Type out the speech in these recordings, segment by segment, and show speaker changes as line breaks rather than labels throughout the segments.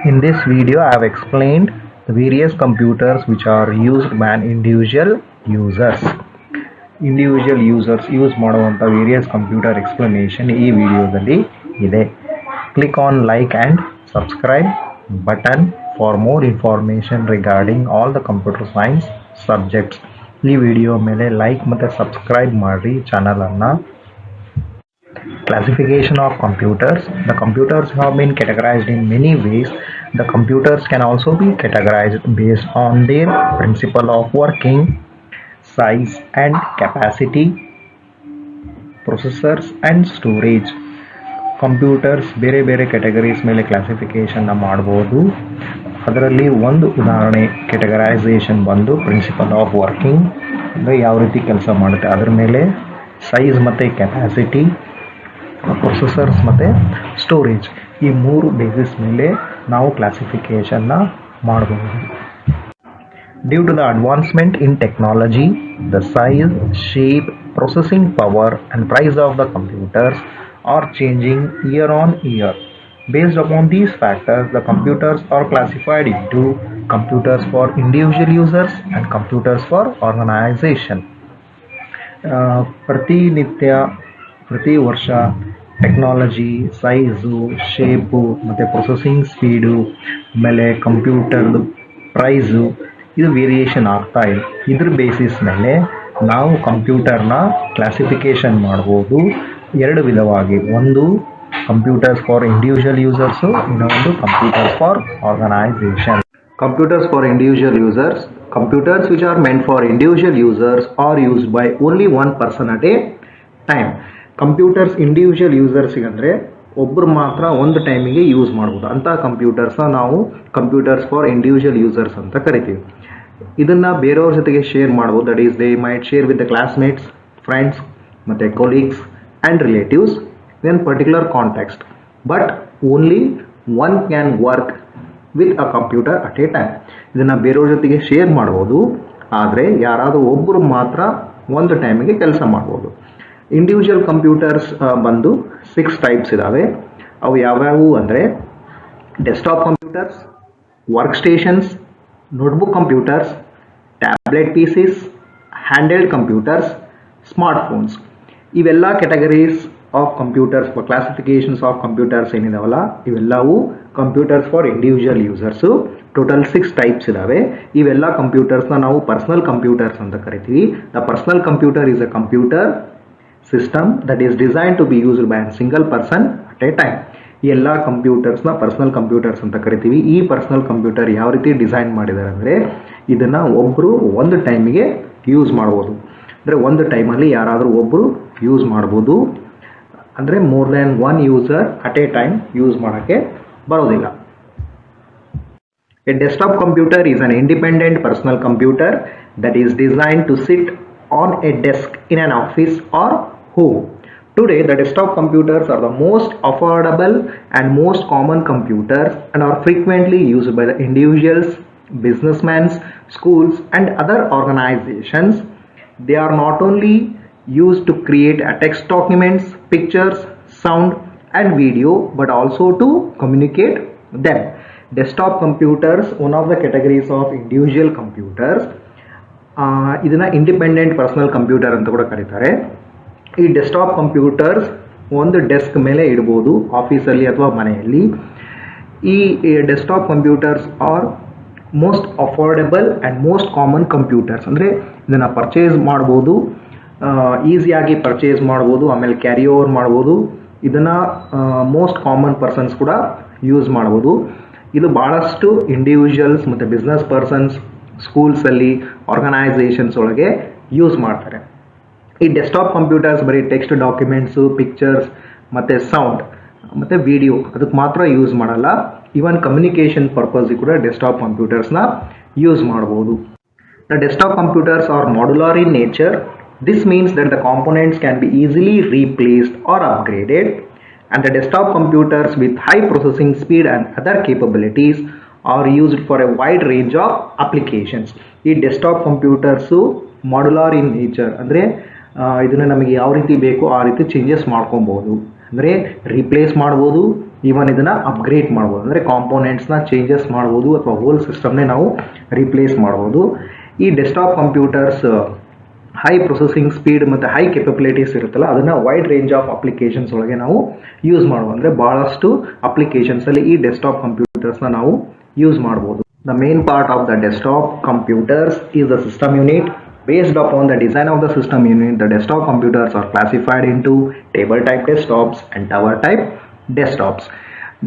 In this video, I have explained the various computers which are used by individual users. Individual users use ಮಾಡುವಂಥ various computer explanation ಈ ವಿಡಿಯೋದಲ್ಲಿ ಇದೆ. Click on like and subscribe button for more information regarding all the computer science subjects. ಈ video ಮೇಲೆ like ಮತ್ತು subscribe ಮಾಡಿ channel ಅನ್ನು. Classification of computers. The computers have been categorized in many ways. The computers can also be categorized based on their principle of working, size and capacity, processors and storage. Computers ಬೇರೆ ಬೇರೆ categories ಮೇಲೆ classification ಮಾಡಬಹುದು. ಅದರಲ್ಲಿ ಒಂದು ಉದಾಹರಣೆ categorisation ಬಂದು principle of working, ಅಂದರೆ ಯಾವ ರೀತಿ ಕೆಲಸ ಮಾಡುತ್ತೆ ಅದರ ಮೇಲೆ, ಸೈಜ್ ಮತ್ತು ಕೆಪಾಸಿಟಿ, ಪ್ರೊಸೆಸರ್ಸ್ ಮತ್ತು ಸ್ಟೋರೇಜ್, ಈ ಮೂರು ಬೇಸಿಸ್ ಮೇಲೆ ನಾವು ಕ್ಲಾಸಿಫಿಕೇಷನ್ನ ಮಾಡಬಹುದು. Due to the advancement in technology, the size, shape, processing power and price of the computers are changing year on year. Based upon these factors, the computers are classified into computers for individual users and computers for organization. ಪ್ರತಿ ವರ್ಷ technology, size, shape ಮತ್ತು processing speed, ಆಮೇಲೆ ಕಂಪ್ಯೂಟರ್ದು price ಇದು variation ಆಗ್ತಾ ಇದೆ. ಇದ್ರ basis ಮೇಲೆ ನಾವು ಕಂಪ್ಯೂಟರ್ನ ಕ್ಲಾಸಿಫಿಕೇಷನ್ ಮಾಡ್ಬೋದು ಎರಡು ವಿಧವಾಗಿ. ಒಂದು ಕಂಪ್ಯೂಟರ್ಸ್ ಫಾರ್ ಇಂಡಿವಿಜುವಲ್ ಯೂಸರ್ಸು, ಇನ್ನೊಂದು computers for organization. Computers for individual users. Computers which are meant for individual users are used by only one person at a time. Computers individual ಯೂಸರ್ಸಿಗೆ ಅಂದರೆ ಒಬ್ಬರು ಮಾತ್ರ ಒಂದು ಟೈಮಿಗೆ ಯೂಸ್ ಮಾಡ್ಬೋದು. ಅಂಥ ಕಂಪ್ಯೂಟರ್ಸ್ನ ನಾವು ಕಂಪ್ಯೂಟರ್ಸ್ ಫಾರ್ ಇಂಡಿವಿಜುವಲ್ ಯೂಸರ್ಸ್ ಅಂತ ಕರಿತೀವಿ. ಇದನ್ನು ಬೇರೆಯವ್ರ ಜೊತೆಗೆ ಶೇರ್ ಮಾಡ್ಬೋದು. That is they might share with the classmates, friends ಮತ್ತು colleagues and relatives in particular context. But only one can work with a computer at a time. ಇದನ್ನು ಬೇರೆಯವ್ರ ಜೊತೆಗೆ ಶೇರ್ ಮಾಡ್ಬೋದು, ಆದರೆ ಯಾರಾದರೂ ಒಬ್ಬರು ಮಾತ್ರ ಒಂದು ಟೈಮಿಗೆ ಕೆಲಸ ಮಾಡ್ಬೋದು. ಇಂಡಿವಿಜುವಲ್ ಕಂಪ್ಯೂಟರ್ಸ್ ಬಂದು 6 ಟೈಪ್ಸ್ ಇದ್ದಾವೆ. ಅವು ಯಾವ್ಯಾವು ಅಂದರೆ desktop computers, work stations, notebook computers, tablet PCs, handheld computers, smartphones. ಇವೆಲ್ಲ categories of computers, classifications of computers ಏನಿದಾವಲ್ಲ ಇವೆಲ್ಲವೂ computers for individual users. Total 6 types ಇದ್ದಾವೆ. ಇವೆಲ್ಲ ಕಂಪ್ಯೂಟರ್ಸ್ನ ನಾವು ಪರ್ಸನಲ್ ಕಂಪ್ಯೂಟರ್ಸ್ ಅಂತ ಕರಿತೀವಿ. The personal computer is a computer system that is design to be used by a single person at a time. ಈ ಎಲ್ಲ ಕಂಪ್ಯೂಟರ್ಸ್ನ ಪರ್ಸನಲ್ ಕಂಪ್ಯೂಟರ್ಸ್ ಅಂತ ಕರಿತೀವಿ. ಈ ಪರ್ಸನಲ್ ಕಂಪ್ಯೂಟರ್ ಯಾವ ರೀತಿ ಡಿಸೈನ್ ಮಾಡಿದ್ದಾರೆ ಅಂದರೆ ಇದನ್ನು ಒಬ್ಬರು ಒಂದು ಟೈಮಿಗೆ ಯೂಸ್ ಮಾಡ್ಬೋದು. ಅಂದರೆ ಒಂದು ಟೈಮಲ್ಲಿ ಯಾರಾದರೂ ಒಬ್ಬರು ಯೂಸ್ ಮಾಡ್ಬೋದು. ಅಂದರೆ more than one user at a time use ಮಾಡೋಕ್ಕೆ ಬರೋದಿಲ್ಲ. A desktop computer is an independent personal computer that is designed to sit on a desk in an office or home. Today, the desktop computers are the most affordable and most common computers and are frequently used by the individuals, businessmen, schools and other organizations. They are not only used to create text documents, pictures, sound and video but also to communicate them. Desktop computers, one of the categories of individual computers. ಇದನ್ನು independent personal computer ಅಂತ ಕೂಡ ಕರೀತಾರೆ. ಈ desktop computers ಒಂದು desk ಮೇಲೆ ಇಡ್ಬೋದು ಆಫೀಸಲ್ಲಿ ಅಥವಾ ಮನೆಯಲ್ಲಿ. ಈ desktop computers R most affordable and most common computers. ಅಂದರೆ ಇದನ್ನು ಪರ್ಚೇಸ್ ಮಾಡ್ಬೋದು, ಈಸಿಯಾಗಿ ಪರ್ಚೇಸ್ ಮಾಡ್ಬೋದು, ಆಮೇಲೆ ಕ್ಯಾರಿ ಓವರ್ ಮಾಡ್ಬೋದು. ಇದನ್ನು ಮೋಸ್ಟ್ ಕಾಮನ್ ಪರ್ಸನ್ಸ್ ಕೂಡ ಯೂಸ್ ಮಾಡ್ಬೋದು. ಇದು ಭಾಳಷ್ಟು ಇಂಡಿವಿಜುವಲ್ಸ್ ಮತ್ತು ಬಿಸ್ನೆಸ್ ಪರ್ಸನ್ಸ್, ಸ್ಕೂಲ್ಸಲ್ಲಿ, ಆರ್ಗನೈಸೇಷನ್ಸ್ ಒಳಗೆ ಯೂಸ್ ಮಾಡ್ತಾರೆ. ಈ ಡೆಸ್ಕ್ಟಾಪ್ ಕಂಪ್ಯೂಟರ್ಸ್ ಬರೀ ಟೆಕ್ಸ್ಟ್ ಡಾಕ್ಯುಮೆಂಟ್ಸು, ಪಿಕ್ಚರ್ಸ್ ಮತ್ತು ಸೌಂಡ್ ಮತ್ತು ವಿಡಿಯೋ ಅದಕ್ಕೆ ಮಾತ್ರ ಯೂಸ್ ಮಾಡಲ್ಲ. ಈವನ್ ಕಮ್ಯುನಿಕೇಷನ್ ಪರ್ಪಸ್ಗೆ ಕೂಡ ಡೆಸ್ಕ್ಟಾಪ್ ಕಂಪ್ಯೂಟರ್ಸ್ನ ಯೂಸ್ ಮಾಡ್ಬೋದು. The desktop computers are modular in nature. This means that the components can be easily replaced or upgraded. And the desktop computers with high processing speed and other capabilities are used for a wide range of applications. ಈ desktop computers modular in nature ಅಂದರೆ ಇದನ್ನು ನಮಗೆ ಯಾವ ರೀತಿ ಬೇಕೋ ಆ ರೀತಿ changes ಮಾಡ್ಕೊಬೋದು. ಅಂದರೆ ರೀಪ್ಲೇಸ್ ಮಾಡ್ಬೋದು, ಈವನ್ ಇದನ್ನು ಅಪ್ಗ್ರೇಡ್ ಮಾಡ್ಬೋದು, ಅಂದರೆ ಕಾಂಪೋನೆಂಟ್ಸ್ನ ಚೇಂಜಸ್ ಮಾಡ್ಬೋದು ಅಥವಾ ಹೋಲ್ ಸಿಸ್ಟಮ್ನೇ ನಾವು ರೀಪ್ಲೇಸ್ ಮಾಡ್ಬೋದು. ಈ desktop computers high processing speed ಮತ್ತು ಹೈ ಕೆಪಬಿಲಿಟೀಸ್ ಇರುತ್ತಲ್ಲ, ಅದನ್ನು ವೈಡ್ ರೇಂಜ್ ಆಫ್ ಅಪ್ಲಿಕೇಶನ್ಸ್ ಒಳಗೆ ನಾವು ಯೂಸ್ ಮಾಡ್ಬೋದು. ಅಂದರೆ ಭಾಳಷ್ಟು ಅಪ್ಲಿಕೇಶನ್ಸಲ್ಲಿ ಈ ಡೆಸ್ಕ್ಟಾಪ್ ಕಂಪ್ಯೂಟರ್ಸ್ನ ನಾವು ಯೂಸ್ ಮಾಡ್ಬೋದು. The main part of the desktop computers is the system unit. Based upon the design of the system unit, the desktop computers are classified into table type desktops and tower type desktops.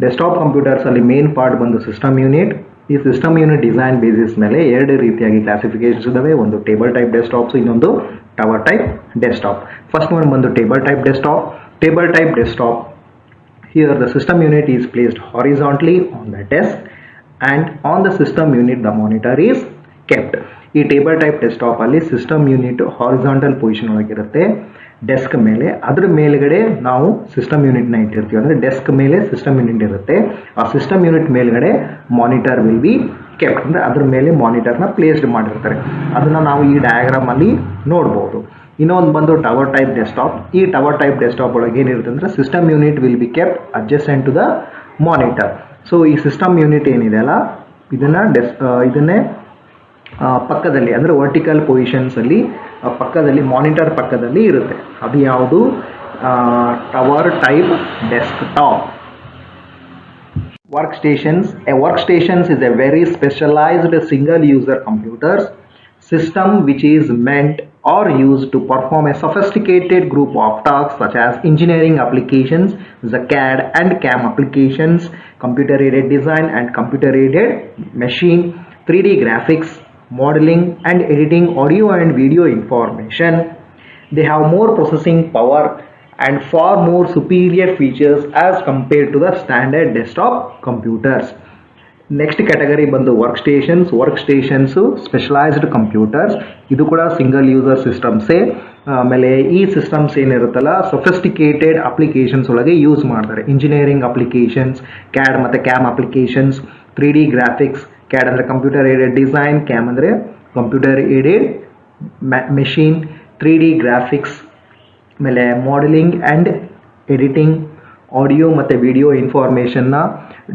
Desktop computers ಅಲ್ಲಿ main part ಬಂದು system unit. ಈ system unit design basis ಮೇಲೆ ಎರಡು ರೀತಿಯಾಗಿ classifications ಇದಾವೆ. ಒಂದು table type desktops, ಇನ್ನೊಂದು tower type desktop. First one ಬಂದು table type desktop. Table type desktop, here the system unit is placed horizontally on the desk and on the system unit the monitor is kept. ಈ table type desktop ಅಲ್ಲಿ system unit horizontal position ಒಳಗಿರುತ್ತೆ desk ಮೇಲೆ. ಅದ್ರ ಮೇಲ್ಗಡೆ ನಾವು system ಯೂನಿಟ್ನ ಇಟ್ಟಿರ್ತೀವಿ. ಅಂದರೆ desk ಮೇಲೆ ಸಿಸ್ಟಮ್ ಯೂನಿಟ್ ಇರುತ್ತೆ. ಆ ಸಿಸ್ಟಮ್ ಯೂನಿಟ್ ಮೇಲ್ಗಡೆ ಮಾನಿಟರ್ ವಿಲ್ ಬಿ ಕೆಪ್ಟ್, ಅಂದರೆ ಅದ್ರ ಮೇಲೆ ಮಾನಿಟರ್ನ ಪ್ಲೇಸ್ಡ್ ಮಾಡಿರ್ತಾರೆ. ಅದನ್ನು ನಾವು ಈ ಡಯಾಗ್ರಾಮ್ ಅಲ್ಲಿ ನೋಡ್ಬೋದು. ಇನ್ನೊಂದು ಬಂದು ಟವರ್ ಟೈಪ್ ಡೆಸ್ಕ್ಟಾಪ್. ಈ ಟವರ್ ಟೈಪ್ ಡೆಸ್ಕ್ಟಾಪ್ ಒಳಗೆ ಏನಿರುತ್ತೆ ಅಂದರೆ system unit will be kept adjacent to the monitor. So ಈ ಸಿಸ್ಟಮ್ ಯೂನಿಟ್ ಏನಿದೆ ಅಲ್ಲ, ಇದನ್ನೇ ಪಕ್ಕದಲ್ಲಿ, ಅಂದರೆ ವರ್ಟಿಕಲ್ ಪೊಸಿಷನ್ಸಲ್ಲಿ ಪಕ್ಕದಲ್ಲಿ ಮಾನಿಟರ್ ಪಕ್ಕದಲ್ಲಿ ಇರುತ್ತೆ. ಅದು ಯಾವುದು? Tower type desktop. Workstations. A workstations is a very specialized single user computers system which is meant or used to perform a sophisticated group of tasks such as engineering applications, the CAD and CAM applications, computer aided design and computer aided machine, 3D graphics, modeling and editing audio and video information. They have more processing power and far more superior features as compared to the standard desktop computers. Next category ಬಂದು work stations specialised computers. ಇದು ಕೂಡ single user ಸಿಸ್ಟಮ್ಸೇ. ಆಮೇಲೆ ಈ systems ಏನಿರುತ್ತಲ್ಲ, sophisticated applications ಒಳಗೆ use ಮಾಡ್ತಾರೆ. Engineering applications, CAD ಮತ್ತು cam applications, 3D graphics. CAD ಅಂದರೆ computer aided design, cam ಅಂದರೆ computer aided machine, 3D graphics, ಆಮೇಲೆ ಮಾಡೆಲಿಂಗ್ ಆ್ಯಂಡ್ ಎಡಿಟಿಂಗ್, ಆಡಿಯೋ ಮತ್ತು ವಿಡಿಯೋ ಇನ್ಫಾರ್ಮೇಷನ್ನ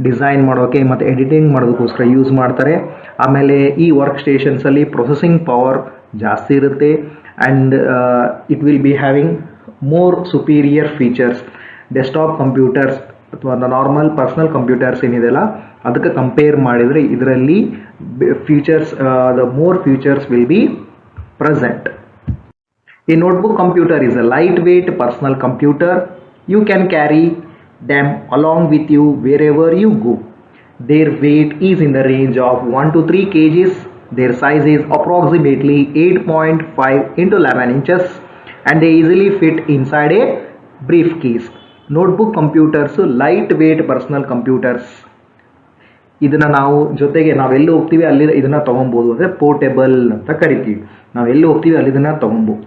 ಡಿಸೈನ್ ಮಾಡೋಕ್ಕೆ ಮತ್ತು ಎಡಿಟಿಂಗ್ ಮಾಡೋದಕ್ಕೋಸ್ಕರ ಯೂಸ್ ಮಾಡ್ತಾರೆ. ಆಮೇಲೆ ಈ ವರ್ಕ್ ಸ್ಟೇಷನ್ಸಲ್ಲಿ ಪ್ರೊಸೆಸಿಂಗ್ ಪವರ್ ಜಾಸ್ತಿ ಇರುತ್ತೆ and it will be having more superior features. Desktop computers ಅಥವಾ ನಾರ್ಮಲ್ ಪರ್ಸ್ನಲ್ ಕಂಪ್ಯೂಟರ್ಸ್ ಏನಿದೆಯಲ್ಲ, ಅದಕ್ಕೆ ಕಂಪೇರ್ ಮಾಡಿದರೆ ಇದರಲ್ಲಿ features, the more features will be present. A notebook computer is a lightweight personal computer. You can carry them along with you wherever you go. Their weight is in the range of 1 to 3 kgs. Their size is approximately 8.5 into 11 inches and they easily fit inside a briefcase. Notebook computers, lightweight personal computers. ಇದನ್ನು ನಾವು ಜೊತೆಗೆ ನಾವೆಲ್ಲಿ ಹೋಗ್ತೀವಿ ಅಲ್ಲಿ ಇದನ್ನು ತೊಗೊಬೋದು, ಅಂದರೆ portable ಅಂತ ಕರಿತೀವಿ. ನಾವೆಲ್ಲಿ ಹೋಗ್ತೀವಿ ಅಲ್ಲಿ ಇದನ್ನು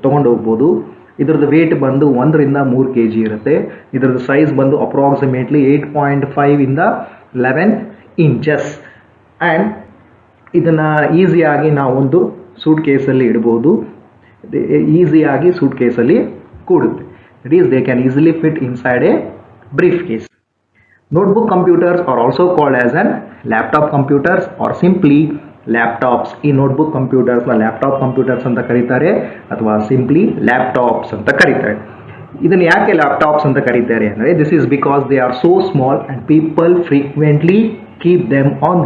ತೊಗೊಂಡು ಹೋಗ್ಬೋದು. ಇದ್ರದ್ದು ವೇಟ್ ಬಂದು 1 ರಿಂದ 3 kg ಇರುತ್ತೆ. ಇದ್ರದ್ದು ಸೈಜ್ ಬಂದು ಅಪ್ರಾಕ್ಸಿಮೇಟ್ಲಿ 8.5 ಇಂದ 11 ಇಂಚಸ್ ಆ್ಯಂಡ್ ಇದನ್ನು ಈಸಿಯಾಗಿ ನಾವೊಂದು ಸೂಟ್ ಕೇಸಲ್ಲಿ ಇಡ್ಬೋದು. ಈಸಿಯಾಗಿ ಸೂಟ್ ಕೇಸಲ್ಲಿ ಕೂಡುತ್ತೆ. It is they can easily fit inside a briefcase. Notebook computers are also called as an laptop computers or simply laptops. ಈ ನೋಟ್ಬುಕ್ ಕಂಪ್ಯೂಟರ್ಸ್ನ ಲ್ಯಾಪ್ಟಾಪ್ ಕಂಪ್ಯೂಟರ್ಸ್ ಅಂತ ಕರೀತಾರೆ ಅಥವಾ ಸಿಂಪ್ಲಿ ಲ್ಯಾಪ್ಟಾಪ್ಸ್ ಅಂತ ಕರೀತಾರೆ. ಇದನ್ನು ಯಾಕೆ ಲ್ಯಾಪ್ಟಾಪ್ಸ್ ಅಂತ ಕರೀತಾರೆ ಅಂದರೆ, this is because they are so small and people frequently keep them on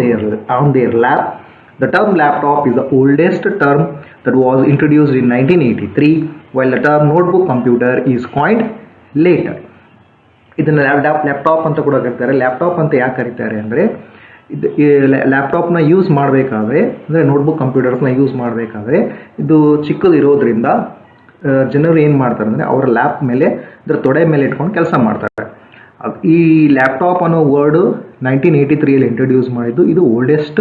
there lap. The term laptop is the oldest term that was introduced in 1983, while the term notebook computer is coined later. ಇದನ್ನು laptop ಅಂತ ಕೂಡ ಕರೀತಾರೆ. Laptop ಅಂತ ಯಾಕೆ ಕರೀತಾರೆ ಅಂದರೆ, ಇದು ಲ್ಯಾಪ್ಟಾಪ್ನ use ಮಾಡಬೇಕಾದ್ರೆ, ಅಂದರೆ ನೋಟ್ಬುಕ್ ಕಂಪ್ಯೂಟರ್ಸ್ನ ಯೂಸ್ ಮಾಡಬೇಕಾದ್ರೆ ಇದು ಚಿಕ್ಕದಿರೋದ್ರಿಂದ ಜನರು ಏನು ಮಾಡ್ತಾರೆ ಅಂದರೆ ಅವರ ಲ್ಯಾಪ್ ಮೇಲೆ ಅದರ ತೊಡೆ ಮೇಲೆ ಇಟ್ಕೊಂಡು ಕೆಲಸ ಮಾಡ್ತಾರೆ. ಈ ಲ್ಯಾಪ್ಟಾಪ್ ಅನ್ನೋ ವರ್ಡು 1983 ಇಂಟ್ರೊಡ್ಯೂಸ್ ಮಾಡಿದ್ದು. ಇದು ಓಲ್ಡೆಸ್ಟ್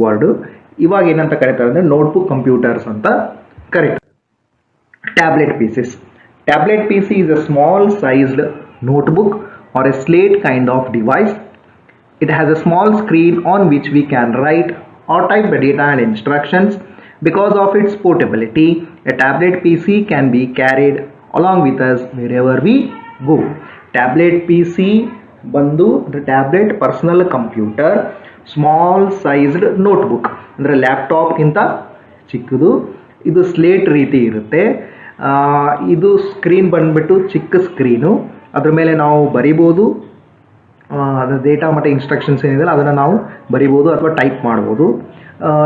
ವರ್ಡು. ಇವಾಗ ಏನಂತ ಕರೀತಾರೆ ಅಂದರೆ ನೋಟ್ಬುಕ್ ಕಂಪ್ಯೂಟರ್ಸ್ ಅಂತ ಕರೀತಾರೆ. Tablet pieces. Tablet PC is a small sized notebook or a slate kind of device. It has a small screen on which we can write or type the data and instructions. Because of its portability, a tablet PC can be carried along with us wherever we go. Tablet PC ಬಂದು tablet personal computer small sized notebook ಅಂದರೆ ಲ್ಯಾಪ್ಟಾಪ್ಗಿಂತ ಚಿಕ್ಕದು. ಇದು slate ರೀತಿ ಇರುತ್ತೆ. ಇದು screen ಬಂದ್ಬಿಟ್ಟು ಚಿಕ್ಕ screen, ಅದ್ರ ಮೇಲೆ ನಾವು ಬರಿಬೋದು. ಅದರ ಡೇಟಾ ಮತ್ತು ಇನ್ಸ್ಟ್ರಕ್ಷನ್ಸ್ ಏನಿದೆ ಅದನ್ನು ನಾವು ಬರಿಬೋದು ಅಥವಾ ಟೈಪ್ ಮಾಡ್ಬೋದು.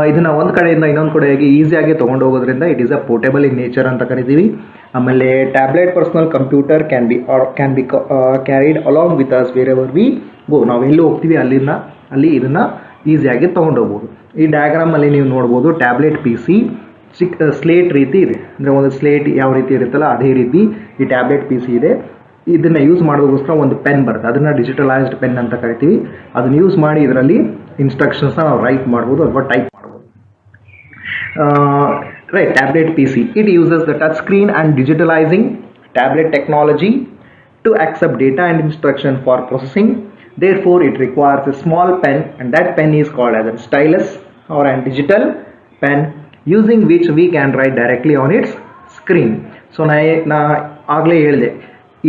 ಇದನ್ನು ಒಂದು ಕಡೆಯಿಂದ ಇನ್ನೊಂದು ಕಡೆಗೆ ಈಸಿಯಾಗಿ ತೊಗೊಂಡು ಹೋಗೋದ್ರಿಂದ it is a portable in nature ಅಂತ ಕರಿತೀವಿ. ಆಮೇಲೆ tablet personal computer can be carried along with us wherever we go. ನಾವು ಎಲ್ಲಿ ಹೋಗ್ತೀವಿ ಅಲ್ಲಿ ಇದನ್ನು ಈಸಿಯಾಗಿ ತೊಗೊಂಡು ಹೋಗ್ಬೋದು. ಈ ಡಯಾಗ್ರಾಮಲ್ಲಿ ನೀವು ನೋಡ್ಬೋದು ಟ್ಯಾಬ್ಲೆಟ್ PC ಚಿಕ್ಕ ಸ್ಲೇಟ್ ರೀತಿ ಇದೆ. ಅಂದರೆ ಒಂದು ಸ್ಲೇಟ್ ಯಾವ ರೀತಿ ಇರುತ್ತಲ್ಲ ಅದೇ ರೀತಿ ಈ ಟ್ಯಾಬ್ಲೆಟ್ PC ಇದೆ. ಇದನ್ನು ಯೂಸ್ ಮಾಡೋದಕ್ಕೋಸ್ಕರ ಒಂದು ಪೆನ್ ಬರುತ್ತೆ, ಅದನ್ನು ಡಿಜಿಟಲೈಸ್ಡ್ ಪೆನ್ ಅಂತ ಕರಿತೀವಿ. ಅದನ್ನು ಯೂಸ್ ಮಾಡಿ ಇದರಲ್ಲಿ ಇನ್ಸ್ಟ್ರಕ್ಷನ್ಸ್ನ ನಾವು ರೈಟ್ ಮಾಡ್ಬೋದು ಅಥವಾ ಟೈಪ್ ಮಾಡ್ಬೋದು. Right, tablet PC it uses the touch screen and digitalizing tablet technology to accept data and instruction for processing. Therefore it requires a small pen, and that pen is called as a stylus or a digital pen, using which we can write directly on its screen. So ನಾ ಆಗಲೇ ಹೇಳಿದೆ,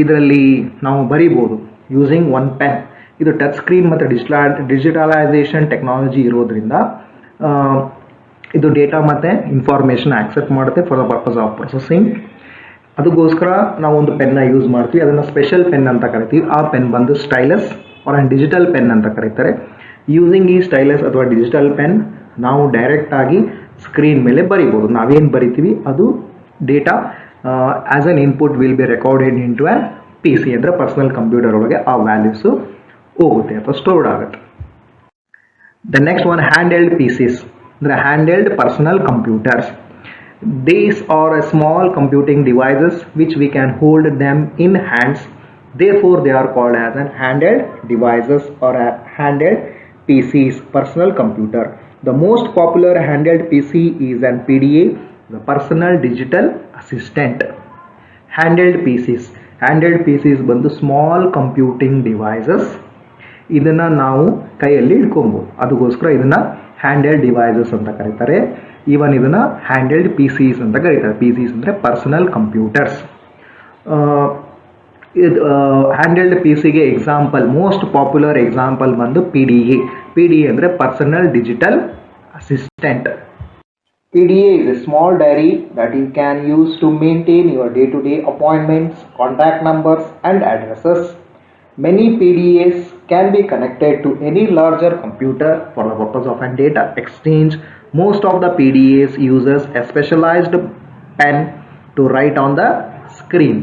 ಇದರಲ್ಲಿ ನಾವು ಬರಿಬೋದು using one pen. ಇದು touch screen ಮತ್ತು digitalisation technology ಇರೋದ್ರಿಂದ ಇದು ಡೇಟಾ ಮತ್ತು ಇನ್ಫಾರ್ಮೇಷನ್ ಆಕ್ಸೆಪ್ಟ್ ಮಾಡುತ್ತೆ for the purpose of processing. ಅದಕ್ಕೋಸ್ಕರ ನಾವು ಒಂದು ಪೆನ್ನ ಯೂಸ್ ಮಾಡ್ತೀವಿ, ಅದನ್ನು ಸ್ಪೆಷಲ್ ಪೆನ್ ಅಂತ ಕರಿತೀವಿ. ಆ ಪೆನ್ ಬಂದು stylus or and digital pen ಅಂತ ಕರೀತಾರೆ. ಯೂಸಿಂಗ್ ಈ ಸ್ಟೈಲಸ್ ಅಥವಾ ಡಿಜಿಟಲ್ ಪೆನ್ ನಾವು ಡೈರೆಕ್ಟಾಗಿ ಸ್ಕ್ರೀನ್ ಮೇಲೆ ಬರಿಬೋದು. ನಾವೇನು ಬರಿತೀವಿ ಅದು data as an input will be recorded into an PC ಅಂದರೆ ಪರ್ಸನಲ್ ಕಂಪ್ಯೂಟರ್ ಒಳಗೆ ಆ ವ್ಯಾಲ್ಯೂಸು ಹೋಗುತ್ತೆ ಅಥವಾ ಸ್ಟೋರ್ಡ್ ಆಗುತ್ತೆ. The next one handheld PCs ಅಂದರೆ handheld personal computers. These are a small computing devices which we can hold them in hands. Therefore, they are called as an handheld devices or a handheld PCs, personal computer. The most popular handheld PC is an PDA, the personal digital assistant. Handheld PCs ಬಂದು small computing devices. ಇದನ್ನು ನಾವು ಕೈಯಲ್ಲಿ ಇಟ್ಕೊಬೋದು, ಅದಕ್ಕೋಸ್ಕರ ಇದನ್ನು hand-held devices ಅಂತ ಕರೀತಾರೆ. Even ಇದನ್ನು hand-held PCs ಅಂತ ಕರೀತಾರೆ. PCs ಅಂದರೆ ಪರ್ಸನಲ್ ಕಂಪ್ಯೂಟರ್ಸ್. ಹ್ಯಾಂಡ್-ಹೆಲ್ಡ್ PCಗೆ ಎಕ್ಸಾಂಪಲ್, ಮೋಸ್ಟ್ ಪಾಪ್ಯುಲರ್ ಎಕ್ಸಾಂಪಲ್ ಬಂದು PDA ಅಂದರೆ personal digital assistant. PDA is a small diary that you can use to maintain your day-to-day appointments, contact numbers and addresses. Many PDAs can be connected to any larger computer for the purpose of a data exchange. Most of the PDAs uses a specialized pen to write on the screen.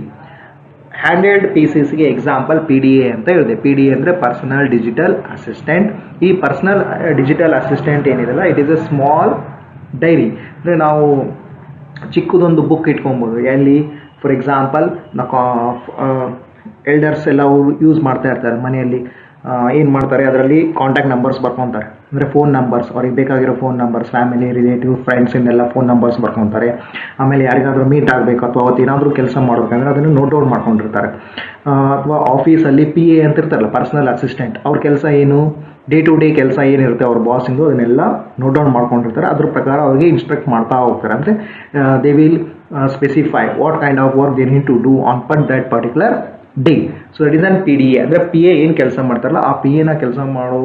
Handheld PCsಗೆ example PDA ಅಂತ ಹೇಳಿದೆ. PDA ಅಂದರೆ personal digital assistant. ಈ personal digital assistant ಏನಿದೆಲ್ಲ it is a small diary. ಅಂದರೆ ನಾವು ಚಿಕ್ಕದೊಂದು book ಇಟ್ಕೊಬೋದು. ಎಲ್ಲಿ ಫಾರ್ ಎಕ್ಸಾಂಪಲ್ ಎಲ್ಡರ್ಸ್ ಎಲ್ಲ ಯೂಸ್ ಮಾಡ್ತಾ ಇರ್ತಾರೆ ಮನೆಯಲ್ಲಿ. ಏನು ಮಾಡ್ತಾರೆ, ಅದರಲ್ಲಿ ಕಾಂಟ್ಯಾಕ್ಟ್ ನಂಬರ್ಸ್ ಬರ್ಕೊತಾರೆ, ಅಂದರೆ ಫೋನ್ ನಂಬರ್ಸ್, ಅವ್ರಿಗೆ ಬೇಕಾಗಿರೋ ಫೋನ್ ನಂಬರ್ಸ್, ಫ್ಯಾಮಿಲಿ, ರಿಲೇಟಿವ್, ಫ್ರೆಂಡ್ಸಿಂದೆಲ್ಲ ಫೋನ್ ನಂಬರ್ಸ್ ಬರ್ಕೊತಾರೆ. ಆಮೇಲೆ ಯಾರಿಗಾದ್ರೂ ಮೀಟ್ ಆಗಬೇಕು ಅಥವಾ ಅವತ್ತು ಏನಾದರೂ ಕೆಲಸ ಮಾಡಬೇಕಂದ್ರೆ ಅದನ್ನು ನೋಟ್ ಡೌನ್ ಮಾಡ್ಕೊಂಡಿರ್ತಾರೆ. ಅಥವಾ ಆಫೀಸಲ್ಲಿ PA ಅಂತ ಇರ್ತಾರಲ್ಲ, ಪರ್ಸನಲ್ ಅಸಿಸ್ಟೆಂಟ್, ಅವ್ರ ಕೆಲಸ ಏನು, ಡೇ ಟು ಡೇ ಕೆಲಸ ಏನಿರುತ್ತೆ ಅವ್ರ ಬಾಸಿಂದು ಅದನ್ನೆಲ್ಲ ನೋಟ್ ಡೌನ್ ಮಾಡ್ಕೊಂಡಿರ್ತಾರೆ. ಅದ್ರ ಪ್ರಕಾರ ಅವ್ರಿಗೆ ಇನ್ಸ್ಟ್ರಕ್ಟ್ ಮಾಡ್ತಾ ಹೋಗ್ತಾರೆ. ಅಂದರೆ they will specify what kind of work they need to do on that particular day. So it is an PDA. ಅಂದರೆ PA ಏನು ಕೆಲಸ ಮಾಡ್ತಾರಲ್ಲ ಆ PAನ ಕೆಲಸ ಮಾಡೋ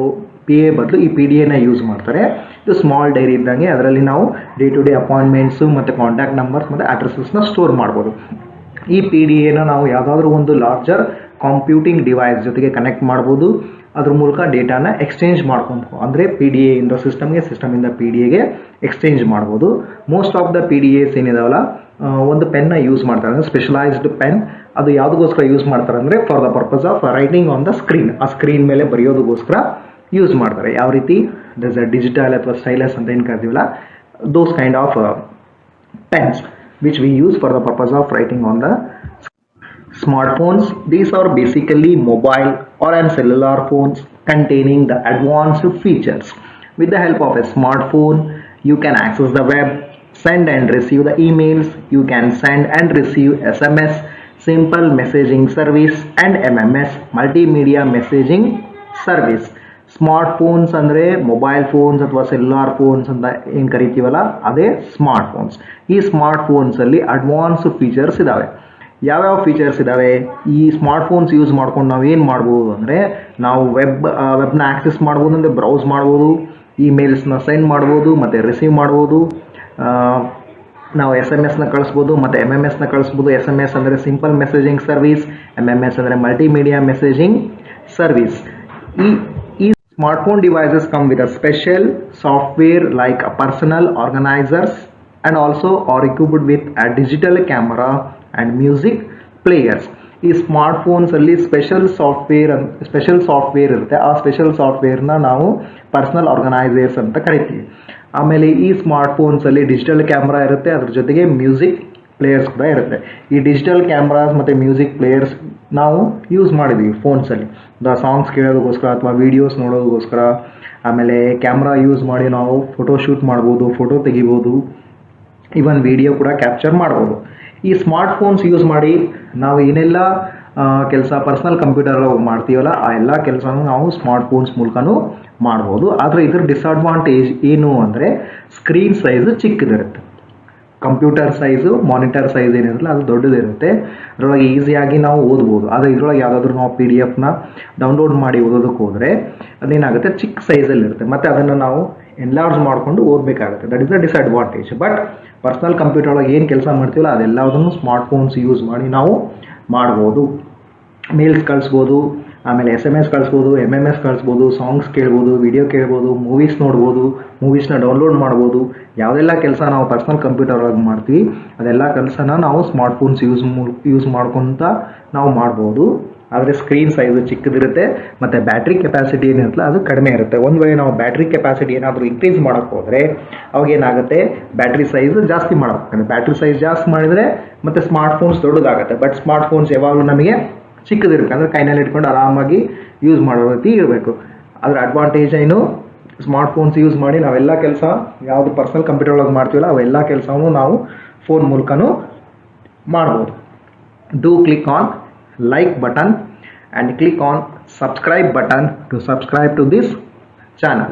PA ಬದಲು ಈ PDAನ ಯೂಸ್ ಮಾಡ್ತಾರೆ. ಇದು ಸ್ಮಾಲ್ ಡೈರಿ ಇದ್ದಂಗೆ, ಅದರಲ್ಲಿ ನಾವು ಡೇ ಟು ಡೇ ಅಪಾಯಿಂಟ್ಮೆಂಟ್ಸು ಮತ್ತು ಕಾಂಟ್ಯಾಕ್ಟ್ ನಂಬರ್ಸ್ ಮತ್ತು ಅಡ್ರೆಸಸ್ನ ಸ್ಟೋರ್ ಮಾಡ್ಬೋದು. ಈ PDAನ ನಾವು ಯಾವುದಾದ್ರೂ ಒಂದು ಲಾರ್ಜರ್ ಕಂಪ್ಯೂಟಿಂಗ್ ಡಿವೈಸ್ ಜೊತೆಗೆ ಕನೆಕ್ಟ್ ಮಾಡ್ಬೋದು. ಅದ್ರ ಮೂಲಕ ಡೇಟಾನ ಎಕ್ಸ್ಚೇಂಜ್ ಮಾಡ್ಕೊಬೇಕು. ಅಂದರೆ PDA ಇಂದ ಸಿಸ್ಟಮ್ಗೆ, ಸಿಸ್ಟಮಿಂದ PDAಗೆ ಎಕ್ಸ್ಚೇಂಜ್ ಮಾಡ್ಬೋದು. ಮೋಸ್ಟ್ ಆಫ್ ದ PDAs ಏನಿದಾವಲ್ಲ ಒಂದು ಪೆನ್ನ ಯೂಸ್ ಮಾಡ್ತಾರೆ, ಅಂದರೆ ಸ್ಪೆಷಲೈಸ್ಡ್ ಪೆನ್. ಅದು ಯಾವುದಕ್ಕೋಸ್ಕರ ಯೂಸ್ ಮಾಡ್ತಾರೆ ಅಂದರೆ for the purpose of writing on the screen. ಆ ಸ್ಕ್ರೀನ್ ಮೇಲೆ ಬರೆಯೋದಕ್ಕೋಸ್ಕರ ಯೂಸ್ ಮಾಡ್ತಾರೆ. ಯಾವ ರೀತಿ ಡಿಜಿಟಲ್ ಅಥವಾ ಸ್ಟೈಲಸ್ ಅಂತ ಏನು ಕರಿತೀವಲ್ಲ, those kind of pens which we use for the purpose of writing on the smartphones. These are basically mobile or an cellular phones containing the advanced features. With the help of a smartphone, you can access the web, send and receive the emails, you can send and receive SMS, simple messaging service and MMS, multimedia messaging service. Smartphones ಅಂದರೆ mobile phones ಅಥವಾ cellular phones ಅಂತ ಏನು ಕರಿತೀವಲ್ಲ ಅದೇ smartphones. ಈ ಸ್ಮಾರ್ಟ್ಫೋನ್ಸಲ್ಲಿ advance features ಇದ್ದಾವೆ. ಯಾವ್ಯಾವ features ಇದ್ದಾವೆ ಈ ಸ್ಮಾರ್ಟ್ಫೋನ್ಸ್ ಯೂಸ್ ಮಾಡ್ಕೊಂಡು ನಾವು ಏನು ಮಾಡ್ಬೋದು ಅಂದರೆ ನಾವು ವೆಬ್ನ ಆ್ಯಕ್ಸೆಸ್ ಮಾಡ್ಬೋದು, ಅಂದರೆ ಬ್ರೌಸ್ ಮಾಡ್ಬೋದು, ಇಮೇಲ್ಸ್ನ ಸೆಂಡ್ ಮಾಡ್ಬೋದು ಮತ್ತು ರಿಸೀವ್ ಮಾಡ್ಬೋದು. ನಾವು SMS ಕಳಿಸ್ಬೋದು ಮತ್ತು MMSನ ಕಳಿಸ್ಬೋದು. SMS ಅಂದರೆ ಸಿಂಪಲ್ ಮೆಸೇಜಿಂಗ್ ಸರ್ವಿಸ್, MMS ಅಂದರೆ ಮಲ್ಟಿಮೀಡಿಯಾ ಮೆಸೇಜಿಂಗ್ ಸರ್ವಿಸ್. ಈ smartphone devices come with a special software like a personal organizers and also are equipped with a digital camera and music players. ಈ smartphones ಅಲ್ಲಿ special software ಇರುತ್ತೆ. ಆ special ಸಾಫ್ಟ್ವೇರ್ನ ನಾವು personal organisers ಅಂತ ಕರಿತೀವಿ. ಆಮೇಲೆ ಈ ಸ್ಮಾರ್ಟ್ಫೋನ್ಸ್ ಅಲ್ಲಿ ಡಿಜಿಟಲ್ ಕ್ಯಾಮ್ರಾ ಇರುತ್ತೆ, ಅದ್ರ ಜೊತೆಗೆ ಮ್ಯೂಸಿಕ್ ಪ್ಲೇಯರ್ಸ್ ಕೂಡ ಇರುತ್ತೆ. ಈ ಡಿಜಿಟಲ್ ಕ್ಯಾಮ್ರಾಸ್ ಮತ್ತು ಮ್ಯೂಸಿಕ್ ಪ್ಲೇಯರ್ಸ್ ನಾವು ಯೂಸ್ ಮಾಡಿದ್ದೀವಿ ಫೋನ್ಸಲ್ಲಿ ಸಾಂಗ್ಸ್ ಕೇಳೋದಕ್ಕೋಸ್ಕರ ಅಥವಾ ವೀಡಿಯೋಸ್ ನೋಡೋದಕ್ಕೋಸ್ಕರ. ಆಮೇಲೆ ಕ್ಯಾಮ್ರಾ ಯೂಸ್ ಮಾಡಿ ನಾವು ಫೋಟೋ ಶೂಟ್ ಮಾಡ್ಬೋದು, ಫೋಟೋ ತೆಗಿಬೋದು, ಈವನ್ ವಿಡಿಯೋ ಕೂಡ ಕ್ಯಾಪ್ಚರ್ ಮಾಡ್ಬೋದು. ಈ ಸ್ಮಾರ್ಟ್ಫೋನ್ಸ್ ಯೂಸ್ ಮಾಡಿ ನಾವು ಏನೆಲ್ಲ ಕೆಲಸ ಪರ್ಸ್ನಲ್ ಕಂಪ್ಯೂಟರ್ ಮಾಡ್ತೀವಲ್ಲ ಆ ಎಲ್ಲ ಕೆಲಸನೂ ನಾವು ಸ್ಮಾರ್ಟ್ಫೋನ್ಸ್ ಮೂಲಕನೂ ಮಾಡ್ಬೋದು. ಆದರೆ ಇದ್ರ ಡಿಸ್ಅಡ್ವಾಂಟೇಜ್ ಏನು ಅಂದರೆ ಸ್ಕ್ರೀನ್ ಸೈಜು ಚಿಕ್ಕದಿರುತ್ತೆ. ಕಂಪ್ಯೂಟರ್ ಸೈಜು, ಮಾನಿಟರ್ ಸೈಜ್ ಏನಿರಲ್ಲ ಅದು ದೊಡ್ಡದಿರುತ್ತೆ. ಅದರೊಳಗೆ ಈಸಿಯಾಗಿ ನಾವು ಓದ್ಬೋದು. ಆದರೆ ಇದರೊಳಗೆ ಯಾವುದಾದ್ರೂ ನಾವು PDF ಡೌನ್ಲೋಡ್ ಮಾಡಿ ಓದೋದಕ್ಕೆ ಹೋದರೆ ಅದೇನಾಗುತ್ತೆ, ಚಿಕ್ಕ ಸೈಜಲ್ಲಿರುತ್ತೆ ಮತ್ತು ಅದನ್ನು ನಾವು ಎನ್ಲಾರ್ಜ್ ಮಾಡಿಕೊಂಡು ಓದಬೇಕಾಗುತ್ತೆ. That is the disadvantage. But personal computer ಒಳಗೆ ಏನು ಕೆಲಸ ಮಾಡ್ತೀವಲ್ಲ ಅದೆಲ್ಲದನ್ನು ಸ್ಮಾರ್ಟ್ಫೋನ್ಸ್ ಯೂಸ್ ಮಾಡಿ ನಾವು ಮಾಡ್ಬೋದು. ಮೇಲ್ಸ್ ಕಳಿಸ್ಬೋದು, ಆಮೇಲೆ SMS ಕಳಿಸ್ಬೋದು, MMS ಕಳಿಸ್ಬೋದು, ಸಾಂಗ್ಸ್ ಕೇಳ್ಬೋದು, ವಿಡಿಯೋ ಕೇಳ್ಬೋದು, ಮೂವೀಸ್ ನೋಡ್ಬೋದು, ಮೂವೀಸ್ನ ಡೌನ್ಲೋಡ್ ಮಾಡ್ಬೋದು. ಯಾವುದೆಲ್ಲ ಕೆಲಸ ನಾವು ಪರ್ಸ್ನಲ್ ಕಂಪ್ಯೂಟರ್ ಒಳಗೆ ಮಾಡ್ತೀವಿ ಅದೆಲ್ಲ ಕೆಲಸನ ನಾವು ಸ್ಮಾರ್ಟ್ಫೋನ್ಸ್ ಯೂಸ್ ಮಾಡ್ಕೊತ ನಾವು ಮಾಡ್ಬೋದು. ಆದರೆ ಸ್ಕ್ರೀನ್ ಸೈಜು ಚಿಕ್ಕದಿರುತ್ತೆ ಮತ್ತು ಬ್ಯಾಟ್ರಿ ಕೆಪಾಸಿಟಿ ಏನಿರುತ್ತಲ್ಲ ಅದು ಕಡಿಮೆ ಇರುತ್ತೆ. ಒಂದು ವೇಳೆ ನಾವು ಬ್ಯಾಟ್ರಿ ಕೆಪಾಸಿಟಿ ಏನಾದರೂ ಇನ್ಕ್ರೀಸ್ ಮಾಡೋಕ್ಕೆ ಹೋದರೆ ಅವಾಗ ಏನಾಗುತ್ತೆ, ಬ್ಯಾಟ್ರಿ ಸೈಜ್ ಜಾಸ್ತಿ ಮಾಡಬೇಕು. ಬ್ಯಾಟ್ರಿ ಸೈಜ್ ಜಾಸ್ತಿ ಮಾಡಿದರೆ ಮತ್ತು ಸ್ಮಾರ್ಟ್ಫೋನ್ಸ್ ದೊಡ್ಡದಾಗುತ್ತೆ. ಬಟ್ ಸ್ಮಾರ್ಟ್ಫೋನ್ಸ್ ಯಾವಾಗಲೂ ನಮಗೆ ಚಿಕ್ಕದಿರುತ್ತೆ, ಅಂದರೆ ಕೈನಲ್ಲಿ ಇಟ್ಕೊಂಡು ಆರಾಮಾಗಿ ಯೂಸ್ ಮಾಡೋ ರೀತಿ ಇರಬೇಕು. ಅದರ ಅಡ್ವಾಂಟೇಜ್ ಏನು, ಸ್ಮಾರ್ಟ್ಫೋನ್ಸ್ ಯೂಸ್ ಮಾಡಿ ನಾವೆಲ್ಲ ಕೆಲಸ ಯಾವುದು ಪರ್ಸನಲ್ ಕಂಪ್ಯೂಟರ್ ಒಳಗೆ ಮಾಡ್ತೀವಲ್ಲ ಅವೆಲ್ಲ ಕೆಲಸವನ್ನು ನಾವು ಫೋನ್ ಮೂಲಕನೂ ಮಾಡ್ಬೋದು. Do click on like button and click on subscribe button to subscribe to this channel.